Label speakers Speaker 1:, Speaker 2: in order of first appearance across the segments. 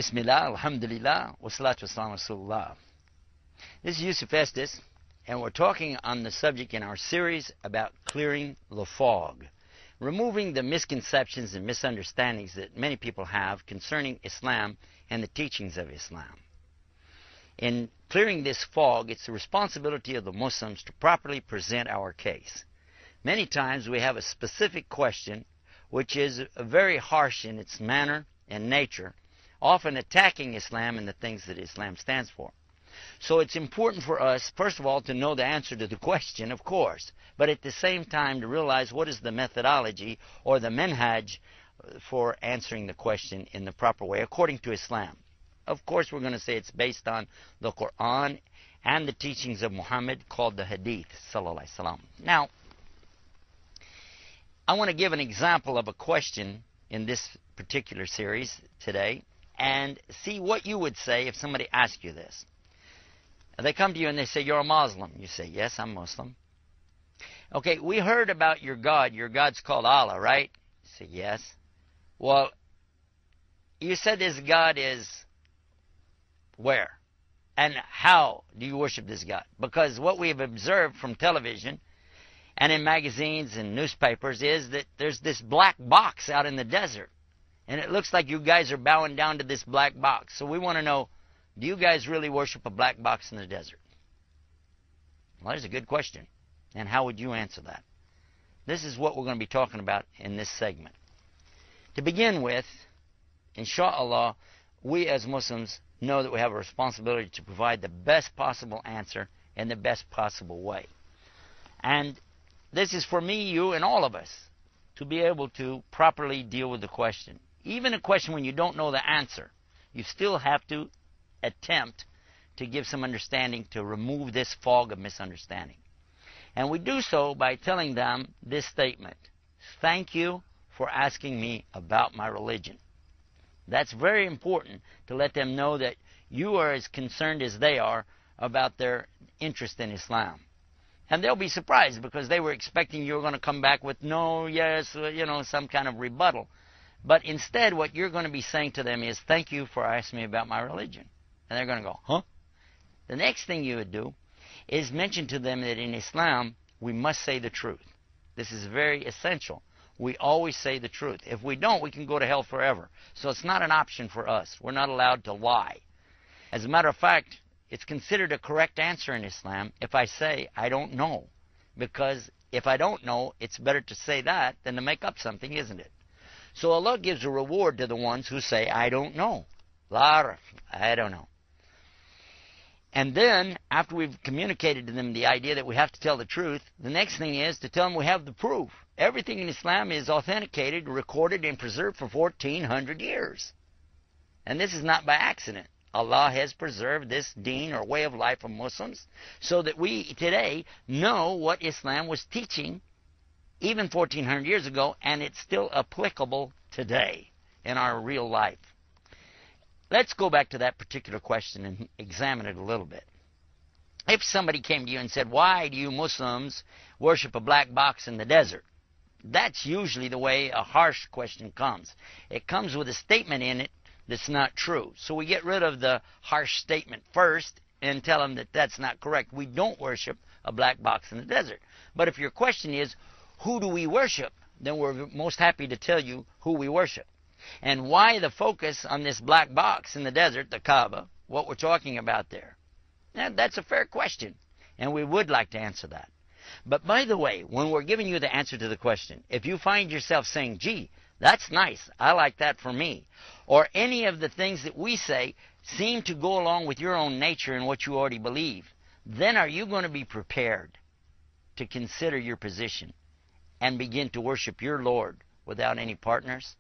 Speaker 1: Bismillah, alhamdulillah, wassalatu wassalamu rasulullah. This is Yusuf Estes, and we're talking on the subject in our series about clearing the fog, removing the misconceptions and misunderstandings that many people have concerning Islam and the teachings of Islam. In clearing this fog, it's the responsibility of the Muslims to properly present our case. Many times we have a specific question which is very harsh in its manner and nature, often attacking Islam and the things that Islam stands for. So it's important for us, first of all, to know the answer to the question, of course, but at the same time to realize what is the methodology or the manhaj for answering the question in the proper way according to Islam. Of course, we're going to say it's based on the Quran and the teachings of Muhammad, called the Hadith, sallallahu alaihi wasallam. Now, I want to give an example of a question in this particular series today and see what you would say if somebody asked you this. They come to you and they say, "You're a Muslim." You say, "Yes, I'm Muslim." "Okay, we heard about your God. Your God's called Allah, right?" You say, "Yes." "Well, you said this God is where? And how do you worship this God?" Because what we have observed from television and in magazines and newspapers is that there's this black box out in the desert. And it looks like you guys are bowing down to this black box. So we want to know, do you guys really worship a black box in the desert? Well, that's a good question. And how would you answer that? This is what we're going to be talking about in this segment. To begin with, inshallah, we as Muslims know that we have a responsibility to provide the best possible answer in the best possible way. And this is for me, you, and all of us to be able to properly deal with the question. Even a question when you don't know the answer, you still have to attempt to give some understanding to remove this fog of misunderstanding. And we do so by telling them this statement: "Thank you for asking me about my religion." That's very important to let them know that you are as concerned as they are about their interest in Islam. And they'll be surprised because they were expecting you were going to come back with no, yes, some kind of rebuttal. But instead, what you're going to be saying to them is, "Thank you for asking me about my religion." And they're going to go, "Huh?" The next thing you would do is mention to them that in Islam, we must say the truth. This is very essential. We always say the truth. If we don't, we can go to hell forever. So it's not an option for us. We're not allowed to lie. As a matter of fact, it's considered a correct answer in Islam if I say, "I don't know." Because if I don't know, it's better to say that than to make up something, isn't it? So Allah gives a reward to the ones who say, "I don't know." La, I don't know. And then, after we've communicated to them the idea that we have to tell the truth, the next thing is to tell them we have the proof. Everything in Islam is authenticated, recorded, and preserved for 1,400 years. And this is not by accident. Allah has preserved this deen or way of life of Muslims so that we today know what Islam was teaching even 1,400 years ago, and it's still applicable today in our real life. Let's go back to that particular question and examine it a little bit. If somebody came to you and said, "Why do you Muslims worship a black box in the desert?" That's usually the way a harsh question comes. It comes with a statement in it that's not true. So we get rid of the harsh statement first and tell them that that's not correct. We don't worship a black box in the desert. But if your question is, who do we worship? Then we're most happy to tell you who we worship. And why the focus on this black box in the desert, the Kaaba, what we're talking about there. Now, that's a fair question, and we would like to answer that. But by the way, when we're giving you the answer to the question, if you find yourself saying, "Gee, that's nice, I like that for me," or any of the things that we say seem to go along with your own nature and what you already believe, then are you going to be prepared to consider your position and begin to worship your Lord without any partners?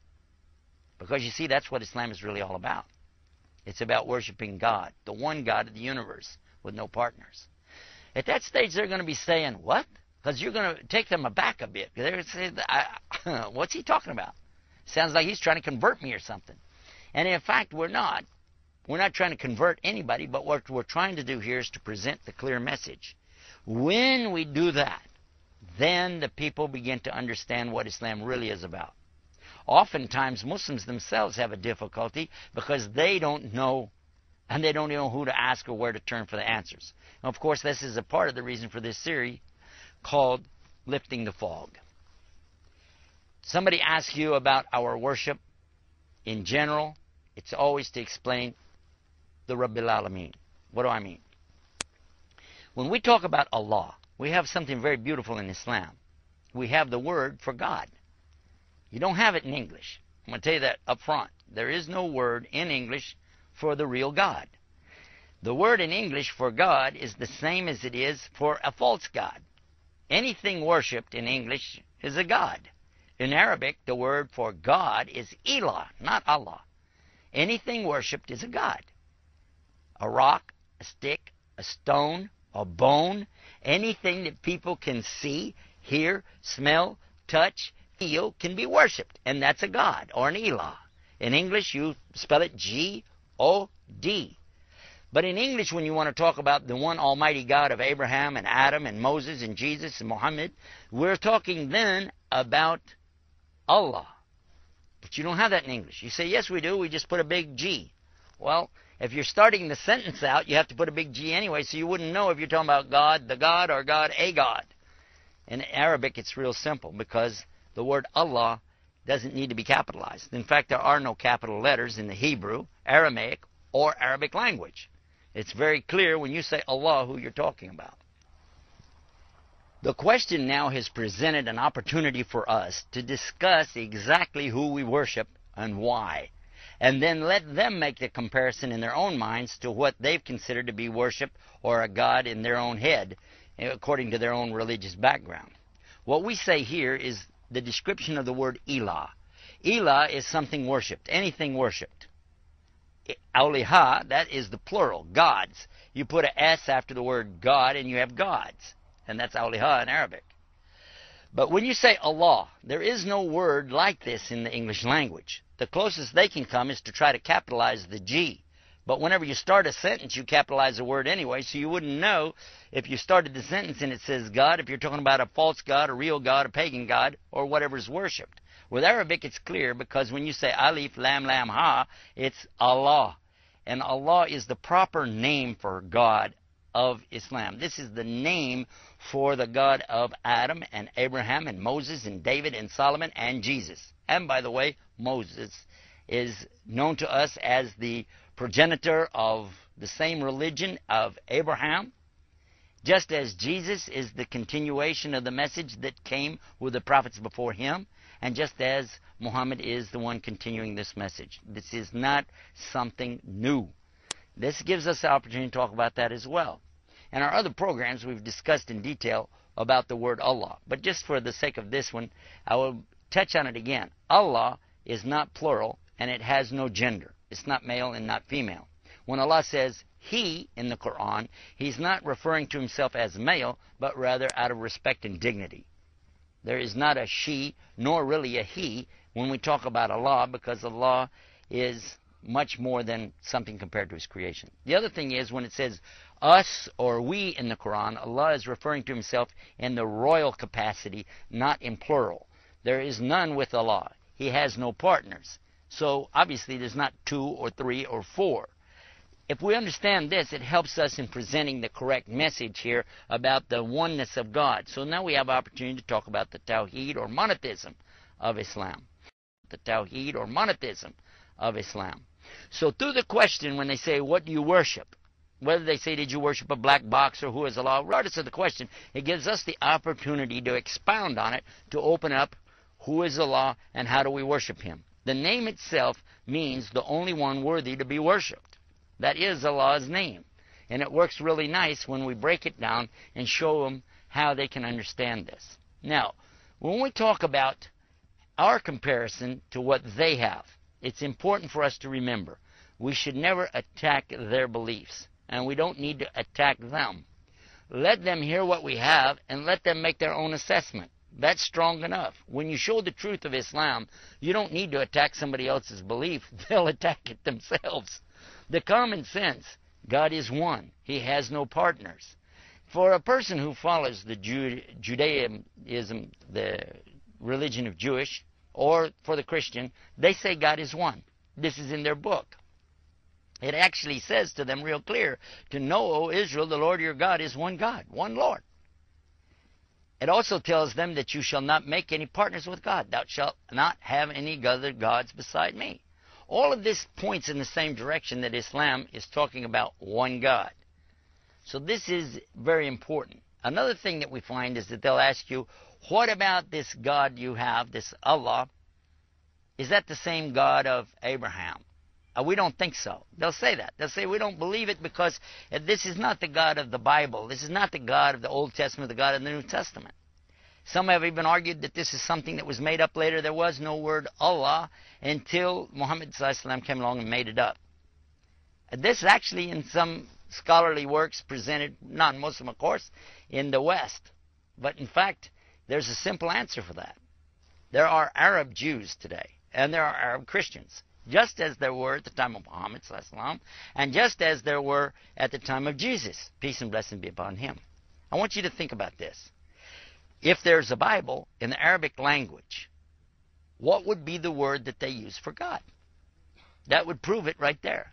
Speaker 1: Because you see, that's what Islam is really all about. It's about worshiping God, the one God of the universe, with no partners. At that stage, they're going to be saying, "What?" Because you're going to take them aback a bit. They're going to say, "What's he talking about? Sounds like he's trying to convert me or something." And in fact, we're not. We're not trying to convert anybody, but what we're trying to do here is to present the clear message. When we do that, then the people begin to understand what Islam really is about. Oftentimes, Muslims themselves have a difficulty because they don't know, and they don't know who to ask or where to turn for the answers. And of course, this is a part of the reason for this series called Lifting the Fog. Somebody asks you about our worship in general, it's always to explain the Rabbil Alameen. What do I mean? When we talk about Allah, we have something very beautiful in Islam. We have the word for God. You don't have it in English. I'm going to tell you that up front. There is no word in English for the real God. The word in English for God is the same as it is for a false God. Anything worshipped in English is a God. In Arabic, the word for God is ilah, not Allah. Anything worshipped is a God. A rock, a stick, a stone, a bone, anything that people can see, hear, smell, touch, feel can be worshipped, and that's a God or an ilah. In English, you spell it G-O-D. But in English, when you want to talk about the one almighty God of Abraham and Adam and Moses and Jesus and Muhammad, we're talking then about Allah. But you don't have that in English. You say, yes, we do. We just put a big G. Well, if you're starting the sentence out, you have to put a big G anyway, so you wouldn't know if you're talking about God, the God, or God, a God. In Arabic, it's real simple because the word Allah doesn't need to be capitalized. In fact, there are no capital letters in the Hebrew, Aramaic, or Arabic language. It's very clear when you say Allah who you're talking about. The question now has presented an opportunity for us to discuss exactly who we worship and why, and then let them make the comparison in their own minds to what they've considered to be worship or a God in their own head, according to their own religious background. What we say here is the description of the word ilah. Ilah is something worshipped, anything worshipped. Awliha, that is the plural, gods. You put an S after the word God and you have gods. And that's awliha in Arabic. But when you say Allah, there is no word like this in the English language. The closest they can come is to try to capitalize the G. But whenever you start a sentence, you capitalize a word anyway, so you wouldn't know if you started the sentence and it says God, if you're talking about a false God, a real God, a pagan God, or whatever's worshipped. With Arabic, it's clear because when you say alif, lam, lam, ha, it's Allah. And Allah is the proper name for God of Islam. This is the name for the God of Adam and Abraham and Moses and David and Solomon and Jesus. And by the way, Moses is known to us as the progenitor of the same religion of Abraham, just as Jesus is the continuation of the message that came with the prophets before him, and just as Muhammad is the one continuing this message. This is not something new. This gives us the opportunity to talk about that as well. In our other programs, we've discussed in detail about the word Allah. But just for the sake of this one, I will touch on it again. Allah is not plural, and it has no gender. It's not male and not female. When Allah says He in the Quran, He's not referring to Himself as male, but rather out of respect and dignity. There is not a she, nor really a he, when we talk about Allah, because Allah is much more than something compared to His creation. The other thing is, when it says us or we in the Quran, Allah is referring to Himself in the royal capacity, not in plural. There is none with Allah. He has no partners. So obviously there's not 2 or 3 or 4. If we understand this, it helps us in presenting the correct message here about the oneness of God. So now we have opportunity to talk about the Tawheed or monotheism of Islam. The Tawheed or monotheism of Islam. So through the question, when they say, what do you worship? Whether they say, did you worship a black box or who is Allah? Regardless of the question, it gives us the opportunity to expound on it, to open up who is Allah and how do we worship Him. The name itself means the only one worthy to be worshipped. That is Allah's name. And it works really nice when we break it down and show them how they can understand this. Now, when we talk about our comparison to what they have, it's important for us to remember we should never attack their beliefs, and we don't need to attack them. Let them hear what we have and let them make their own assessment. That's strong enough. When you show the truth of Islam, you don't need to attack somebody else's belief. They'll attack it themselves. The common sense, God is one. He has no partners. For a person who follows the Judaism, the religion of Jewish, or for the Christian, they say God is one. This is in their book. It actually says to them real clear, to know, O Israel, the Lord your God is one God, one Lord. It also tells them that you shall not make any partners with God. Thou shalt not have any other gods beside me. All of this points in the same direction that Islam is talking about one God. So this is very important. Another thing that we find is that they'll ask you, what about this God you have, this Allah? Is that the same God of Abraham? We don't think so. They'll say that. They'll say we don't believe it because this is not the God of the Bible. This is not the God of the Old Testament, the God of the New Testament. Some have even argued that this is something that was made up later. There was no word Allah until Muhammad ﷺ came along and made it up. This is actually in some scholarly works presented, non-Muslim of course, in the West. But in fact, there's a simple answer for that. There are Arab Jews today, and there are Arab Christians, just as there were at the time of Muhammad ﷺ, and just as there were at the time of Jesus. Peace and blessing be upon him. I want you to think about this. If there's a Bible in the Arabic language, what would be the word that they use for God? That would prove it right there.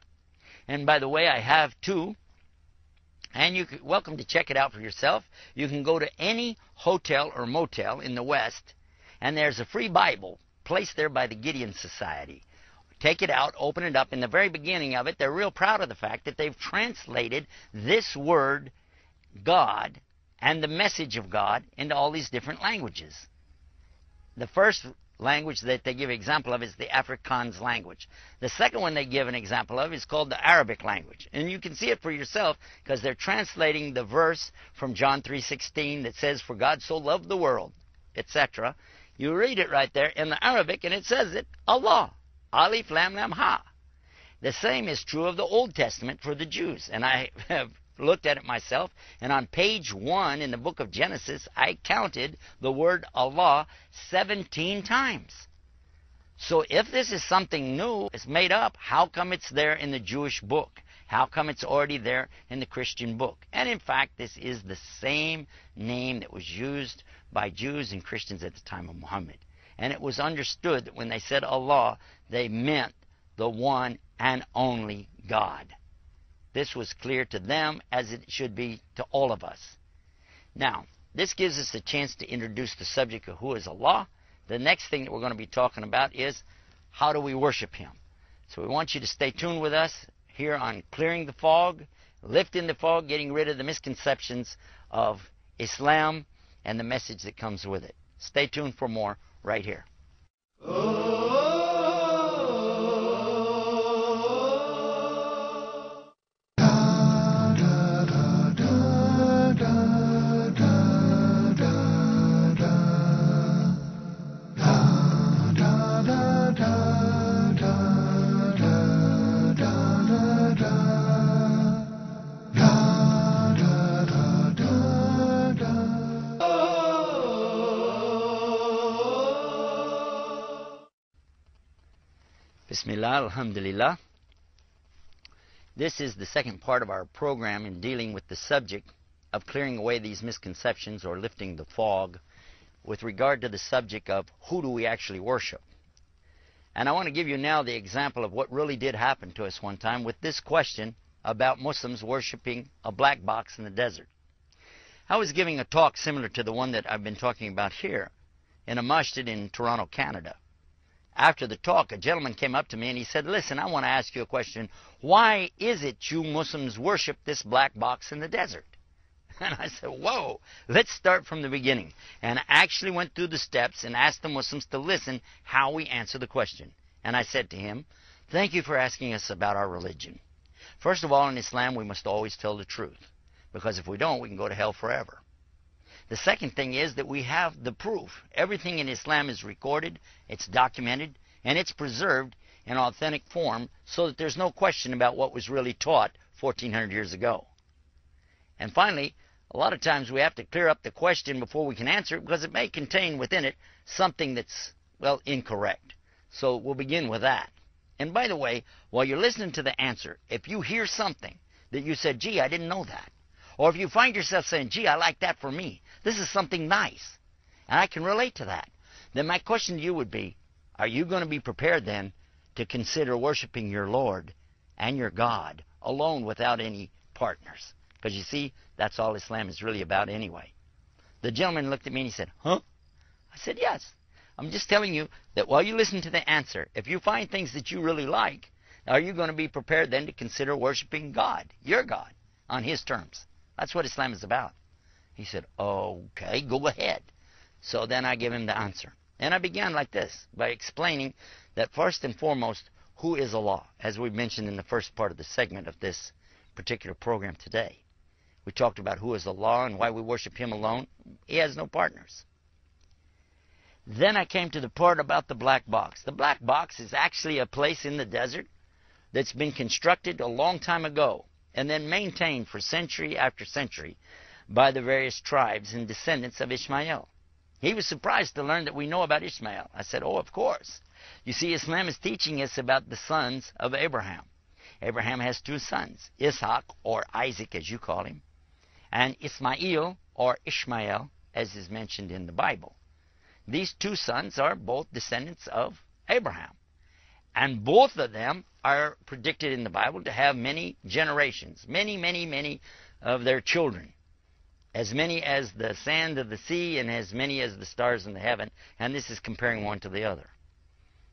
Speaker 1: And by the way, I have two, and you're welcome to check it out for yourself. You can go to any hotel or motel in the West, and there's a free Bible placed there by the Gideon Society. Take it out, open it up. In the very beginning of it, they're real proud of the fact that they've translated this word, God, and the message of God into all these different languages. The first language that they give example of is the Afrikaans language. The second one they give an example of is called the Arabic language. And you can see it for yourself because they're translating the verse from John 3:16 that says, for God so loved the world, etc. You read it right there in the Arabic and it says it, Allah. Alif Lam Lam Ha. The same is true of the Old Testament for the Jews. And I have looked at it myself, and on page 1 in the book of Genesis, I counted the word Allah 17 times. So if this is something new, it's made up, how come it's there in the Jewish book? How come it's already there in the Christian book? And in fact, this is the same name that was used by Jews and Christians at the time of Muhammad. And it was understood that when they said Allah, they meant the one and only God. This was clear to them as it should be to all of us. Now, this gives us a chance to introduce the subject of who is Allah. The next thing that we're going to be talking about is how do we worship Him. So we want you to stay tuned with us here on Clearing the Fog, Lifting the Fog, getting rid of the misconceptions of Islam and the message that comes with it. Stay tuned for more right here. Bismillah, alhamdulillah. This is the second part of our program in dealing with the subject of clearing away these misconceptions or lifting the fog with regard to the subject of who do we actually worship. And I want to give you now the example of what really did happen to us one time with this question about Muslims worshiping a black box in the desert. I was giving a talk similar to the one that I've been talking about here in a masjid in Toronto, Canada. After the talk, a gentleman came up to me and he said, listen, I want to ask you a question. Why is it you Muslims worship this black box in the desert? And I said, whoa, let's start from the beginning. And I actually went through the steps and asked the Muslims to listen how we answer the question. And I said to him, thank you for asking us about our religion. First of all, in Islam, we must always tell the truth. Because if we don't, we can go to hell forever. The second thing is that we have the proof. Everything in Islam is recorded, it's documented, and it's preserved in authentic form so that there's no question about what was really taught 1,400 years ago. And finally, a lot of times we have to clear up the question before we can answer it because it may contain within it something that's, well, incorrect. So we'll begin with that. And by the way, while you're listening to the answer, if you hear something that you said, gee, I didn't know that, or if you find yourself saying, gee, I like that for me, this is something nice, and I can relate to that, then my question to you would be, Are you going to be prepared then to consider worshiping your Lord and your God alone without any partners? Because you see, that's all Islam is really about anyway. The gentleman looked at me and he said, huh? I said, yes. I'm just telling you that while you listen to the answer, if you find things that you really like, are you going to be prepared then to consider worshiping God, your God, on His terms? That's what Islam is about. He said, okay, go ahead. So then I give him the answer. And I began like this, by explaining that first and foremost, who is Allah? As we mentioned in the first part of the segment of this particular program today. We talked about who is Allah and why we worship Him alone. He has no partners. Then I came to the part about the black box. The black box is actually a place in the desert that's been constructed a long time ago and then maintained for century after century by the various tribes and descendants of Ishmael. He was surprised to learn that we know about Ishmael. I said, oh, of course. You see, Islam is teaching us about the sons of Abraham. Abraham has two sons, Ishaq, or Isaac as you call him, and Ismail, or Ishmael, as is mentioned in the Bible. These two sons are both descendants of Abraham. And both of them are predicted in the Bible to have many generations, many of their children. As many as the sand of the sea and as many as the stars in the heaven. And this is comparing one to the other.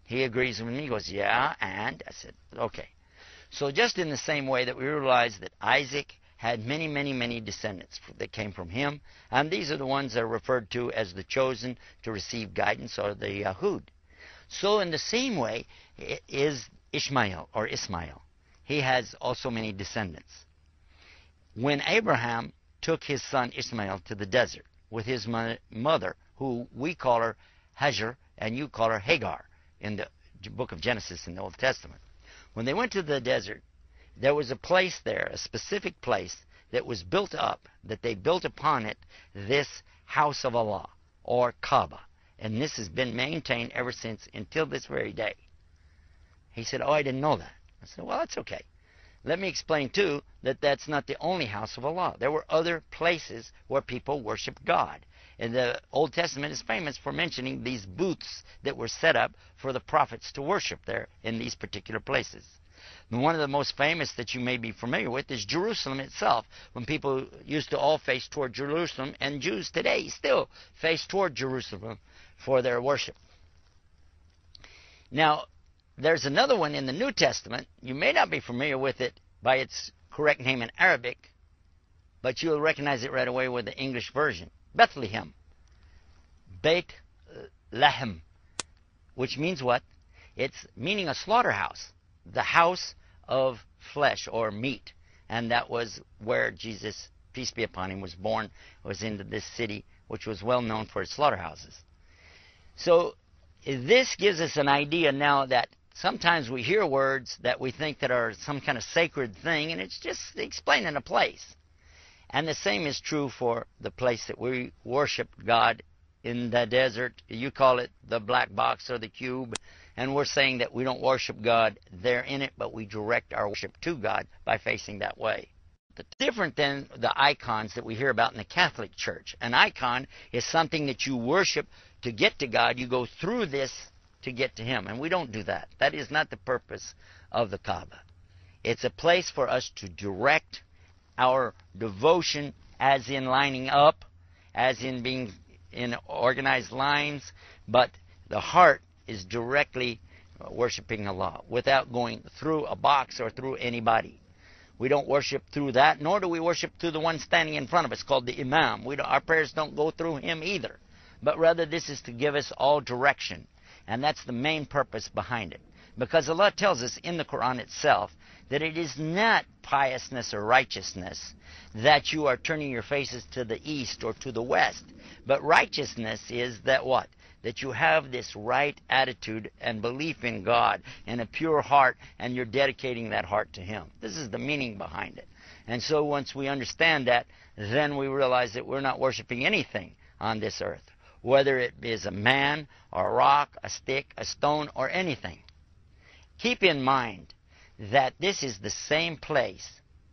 Speaker 1: He agrees with me. He goes, yeah, and? I said, okay. So just in the same way that we realize that Isaac had many descendants that came from him. And these are the ones that are referred to as the chosen to receive guidance, or the Yahud. So in the same way is Ishmael, or Ismail. He has also many descendants. When Abraham took his son Ishmael to the desert with his mother, who we call her Hajar, and you call her Hagar in the book of Genesis in the Old Testament. When they went to the desert, there was a place there, a specific place that was built up, that they built upon it this house of Allah, or Kaaba. And this has been maintained ever since until this very day. He said, oh, I didn't know that. I said, well, that's okay. Let me explain, too, that that's not the only house of Allah. There were other places where people worship God. And the Old Testament is famous for mentioning these booths that were set up for the prophets to worship there in these particular places. And one of the most famous that you may be familiar with is Jerusalem itself, when people used to all face toward Jerusalem, and Jews today still face toward Jerusalem for their worship. Now, there's another one in the New Testament. You may not be familiar with it by its correct name in Arabic, but you'll recognize it right away with the English version. Bethlehem. Beit Lehem. Which means what? It's meaning a slaughterhouse. The house of flesh or meat. And that was where Jesus, peace be upon him, was born, was into this city, which was well known for its slaughterhouses. So this gives us an idea now that sometimes we hear words that we think that are some kind of sacred thing, and it's just explaining a place. And the same is true for the place that we worship God in the desert. You call it the black box or the cube, and we're saying that we don't worship God there in it, but we direct our worship to God by facing that way. Different than the icons that we hear about in the Catholic Church. An icon is something that you worship to get to God. You go through this to get to Him, and we don't do that. That is not the purpose of the Kaaba. It's a place for us to direct our devotion, as in lining up, as in being in organized lines, but the heart is directly worshiping Allah without going through a box or through anybody. We don't worship through that, nor do we worship through the one standing in front of us called the Imam. Our prayers don't go through him either, but rather this is to give us all direction, and that's the main purpose behind it. Because Allah tells us in the Quran itself that it is not piousness or righteousness that you are turning your faces to the east or to the west, but righteousness is that what? That you have this right attitude and belief in God and a pure heart, and you're dedicating that heart to Him. This is the meaning behind it. And so once we understand that, then we realize that we're not worshiping anything on this earth, whether it is a man, or a rock, a stick, a stone, or anything. Keep in mind that this is the same place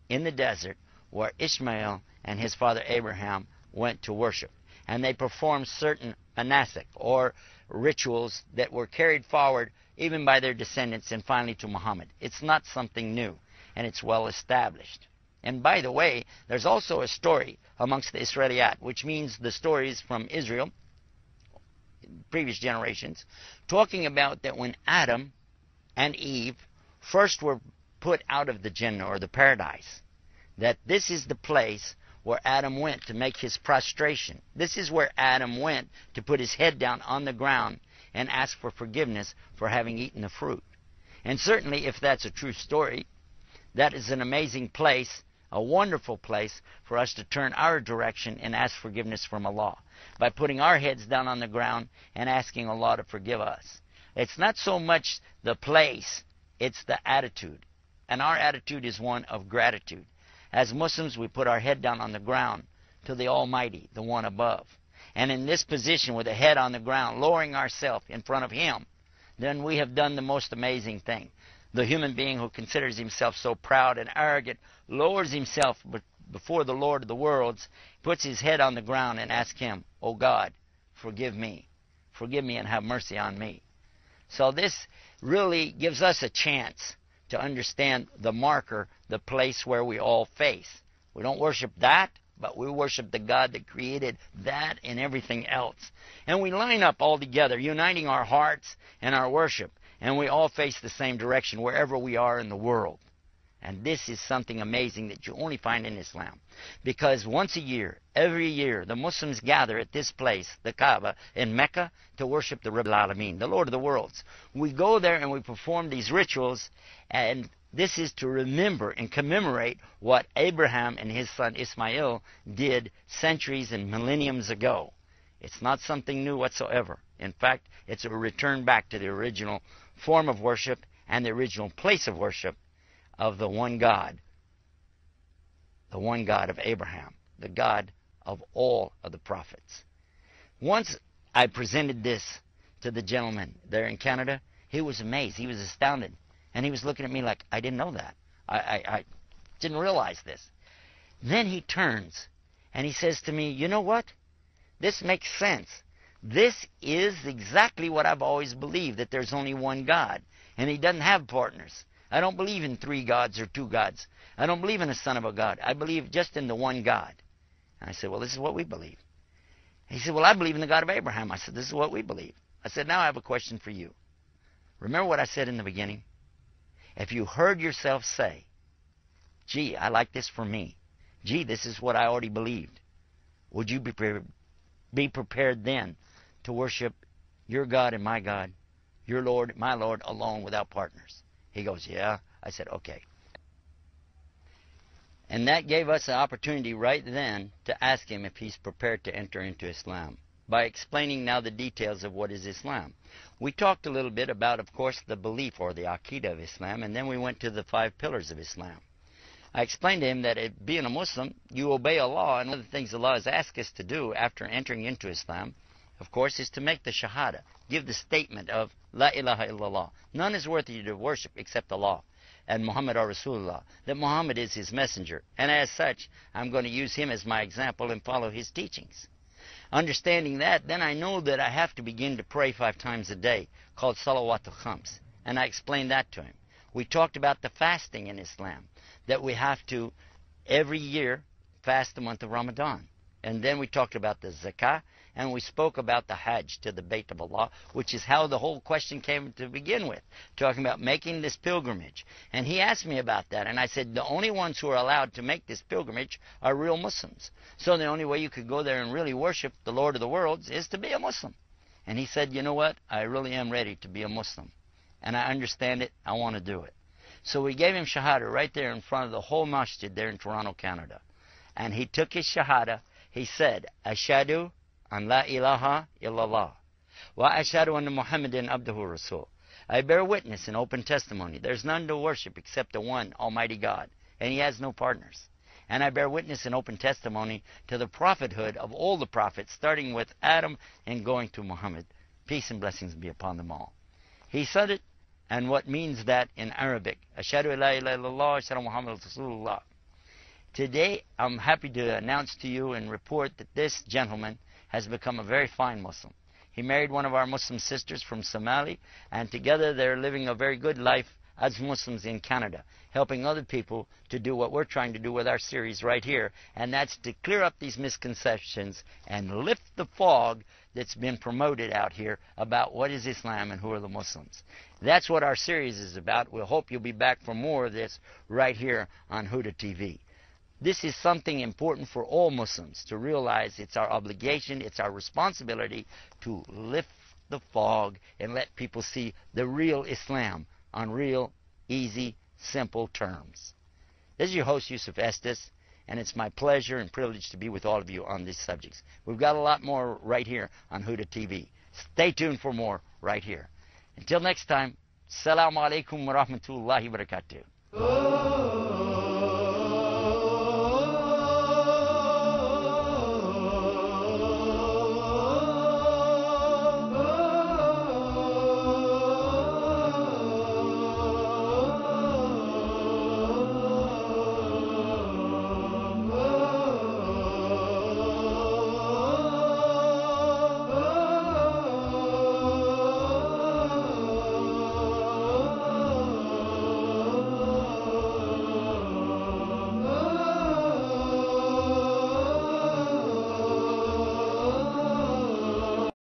Speaker 1: in the desert where Ishmael and his father Abraham went to worship. and they performed certain manasik, or rituals that were carried forward even by their descendants and finally to Muhammad. It's not something new, and it's well established. And by the way, there's also a story amongst the Israeliyat, which means the stories from Israel, previous generations, talking about that when Adam and Eve first were put out of the Jannah, or the paradise, that this is the place where Adam went to make his prostration. This is where Adam went to put his head down on the ground and ask for forgiveness for having eaten the fruit. And certainly, if that's a true story, that is an amazing place, a wonderful place for us to turn our direction and ask forgiveness from Allah, by putting our heads down on the ground and asking Allah to forgive us. It's not so much the place, it's the attitude. And our attitude is one of gratitude. As Muslims, we put our head down on the ground to the Almighty, the one above. And in this position, with the head on the ground, lowering ourselves in front of Him, then we have done the most amazing thing. The human being who considers himself so proud and arrogant lowers himself before the Lord of the worlds, puts his head on the ground and asks Him, "Oh God, forgive me. Forgive me and have mercy on me." So this really gives us a chance to understand the marker, the place where we all face. We don't worship that, but we worship the God that created that and everything else. And we line up all together, uniting our hearts and our worship, and we all face the same direction wherever we are in the world. And this is something amazing that you only find in Islam. Because once a year, every year, the Muslims gather at this place, the Kaaba, in Mecca, to worship the Rabbil Alameen, the Lord of the worlds. We go there and we perform these rituals, and this is to remember and commemorate what Abraham and his son Ismail did centuries and millenniums ago. It's not something new whatsoever. In fact, it's a return back to the original form of worship and the original place of worship of the one God of Abraham, the God of all of the prophets. Once I presented this to the gentleman there in Canada, he was amazed, he was astounded, and he was looking at me like, I didn't know that. I didn't realize this. Then he turns and he says to me, you know what? This makes sense. This is exactly what I've always believed, that there's only one God, and He doesn't have partners. I don't believe in 3 gods or 2 gods. I don't believe in a son of a God. I believe just in the one God. And I said, well, this is what we believe. And he said, well, I believe in the God of Abraham. I said, this is what we believe. I said, now I have a question for you. Remember what I said in the beginning? If you heard yourself say, gee, I like this for me. Gee, this is what I already believed. Would you be prepared then to worship your God and my God, your Lord, my Lord, alone without partners? He goes, yeah. I said, okay. And that gave us an opportunity right then to ask him if he's prepared to enter into Islam, by explaining now the details of what is Islam. We talked a little bit about, of course, the belief or the Aqidah of Islam, and then we went to the 5 pillars of Islam. I explained to him that being a Muslim, you obey Allah, and one of the things Allah has asked us to do after entering into Islam, of course, is to make the Shahada, give the statement of La ilaha illallah. None is worthy to worship except Allah, and Muhammad Rasulullah, that Muhammad is His messenger, and as such, I'm going to use him as my example and follow his teachings. Understanding that, then I know that I have to begin to pray 5 times a day, called Salawatul Khams, and I explained that to him. We talked about the fasting in Islam, that we have to, every year, fast the month of Ramadan. And then we talked about the zakah, and we spoke about the hajj to the Bayt of Allah, which is how the whole question came to begin with, talking about making this pilgrimage. And he asked me about that, and I said the only ones who are allowed to make this pilgrimage are real Muslims. So the only way you could go there and really worship the Lord of the worlds is to be a Muslim. And he said, you know what, I really am ready to be a Muslim. And I understand it, I want to do it. So we gave him Shahada right there in front of the whole masjid there in Toronto, Canada. And he took his Shahada. He said, Ashadu an la ilaha illallah, wa ashadu anna Muhammadan abduhu rasul. I bear witness in open testimony. There's none to worship except the one Almighty God, and He has no partners. And I bear witness in open testimony to the prophethood of all the prophets, starting with Adam and going to Muhammad. Peace and blessings be upon them all. He said it, and what means that in Arabic? Ashadu la ilaha illallah, ashadu Muhammad Rasulullah. Today, I'm happy to announce to you and report that this gentleman has become a very fine Muslim. He married one of our Muslim sisters from Somalia, and together they're living a very good life as Muslims in Canada, helping other people to do what we're trying to do with our series right here, and that's to clear up these misconceptions and lift the fog that's been promoted out here about what is Islam and who are the Muslims. That's what our series is about. We'll hope you'll be back for more of this right here on Huda TV. This is something important for all Muslims to realize. It's our obligation, it's our responsibility to lift the fog and let people see the real Islam on real, easy, simple terms. This is your host, Yusuf Estes, and it's my pleasure and privilege to be with all of you on these subjects. We've got a lot more right here on Huda TV. Stay tuned for more right here. Until next time, Assalamu alaikum wa rahmatullahi wa barakatuh.